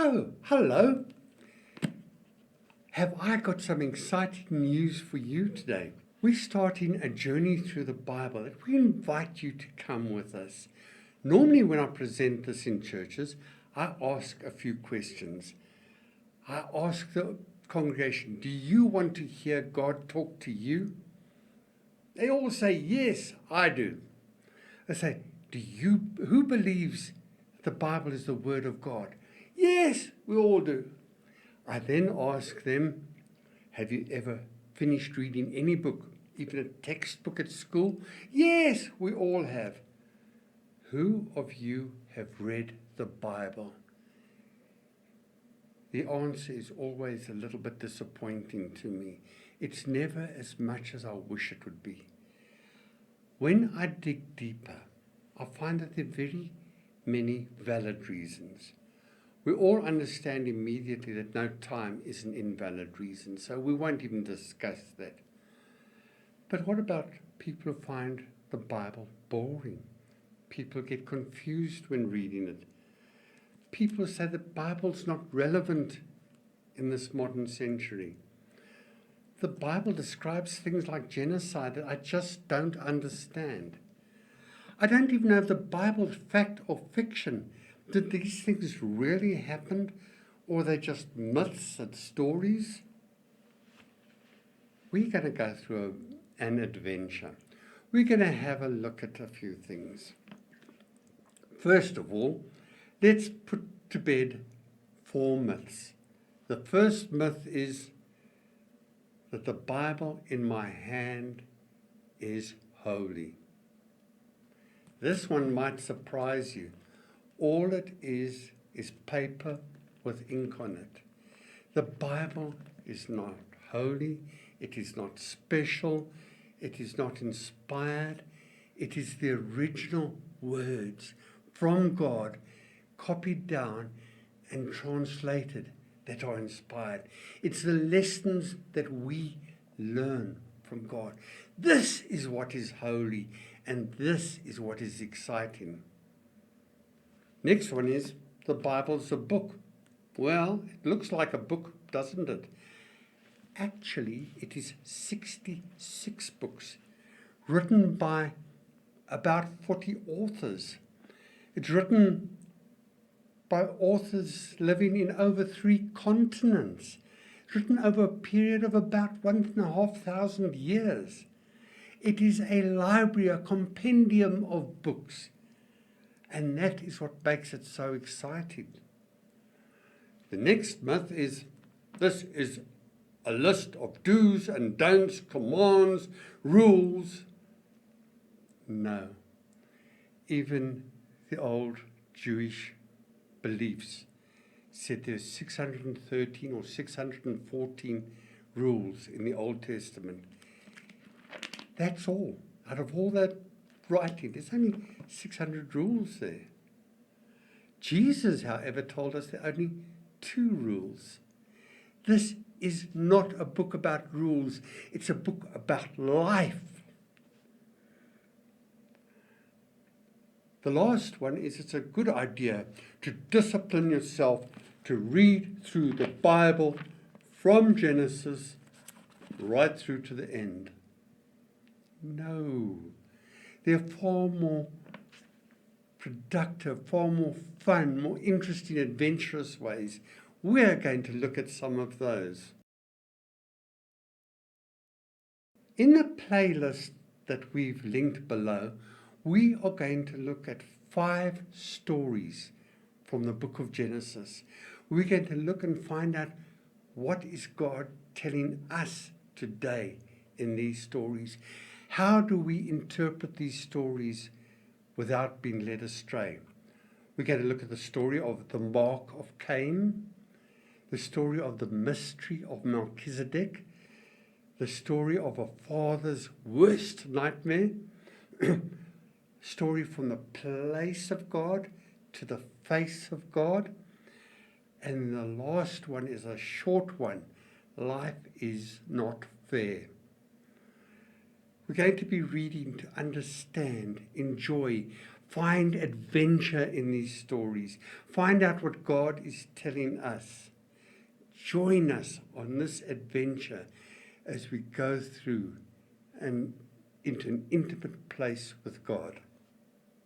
Oh, hello. Have I got some exciting news for you today? We're starting a journey through the Bible and we invite you to come with us. Normally when I present this in churches, I ask a few questions. I ask the congregation, do you want to hear God talk to you? They all say, yes, I do. I say, who believes the Bible is the Word of God? Yes, we all do. I then ask them, have you ever finished reading any book, even a textbook at school? Yes, we all have. Who of you have read the Bible? The answer is always a little bit disappointing to me. It's never as much as I wish it would be. When I dig deeper, I find that there are very many valid reasons. We all understand immediately that no time is an invalid reason, so we won't even discuss that. But what about people who find the Bible boring? People get confused when reading it. People say the Bible's not relevant in this modern century. The Bible describes things like genocide that I just don't understand. I don't even know if the Bible's fact or fiction. Did these things really happen, or are they just myths and stories? We're going to go through an adventure. We're going to have a look at a few things. First of all, let's put to bed 4 myths. The first myth is that the Bible in my hand is holy. This one might surprise you. All it is paper with ink on it. The Bible is not holy, it is not special, it is not inspired. It is the original words from God, copied down and translated, that are inspired. It's the lessons that we learn from God. This is what is holy, and this is what is exciting. Next one is the Bible's a book. Well, it looks like a book, doesn't it? Actually, it is 66 books written by about 40 authors. It's written by authors living in over 3 continents. It's written over a period of about 1,500 years. It is a library, a compendium of books. And that is what makes it so exciting. The next myth is, this is a list of do's and don'ts, commands, rules. No. Even the old Jewish beliefs said there's 613 or 614 rules in the Old Testament. That's all. Out of all that writing, there's only 600 rules there. Jesus, however, told us there are only 2 rules. This is not a book about rules. It's a book about life. The last one is it's a good idea to discipline yourself to read through the Bible from Genesis right through to the end. No. There are far more productive, far more fun, more interesting, adventurous ways. We're going to look at some of those. In the playlist that we've linked below, we are going to look at 5 stories from the book of Genesis. We're going to look and find out what is God telling us today in these stories. How do we interpret these stories without being led astray? We're going to look at the story of the mark of Cain, the story of the mystery of Melchizedek, the story of a father's worst nightmare, story from the place of God to the face of God, and the last one is a short one. Life is not fair. We're going to be reading to understand, enjoy, Find adventure in these stories. Find out what God is telling us. Join us on this adventure as we go through and into an intimate place with God.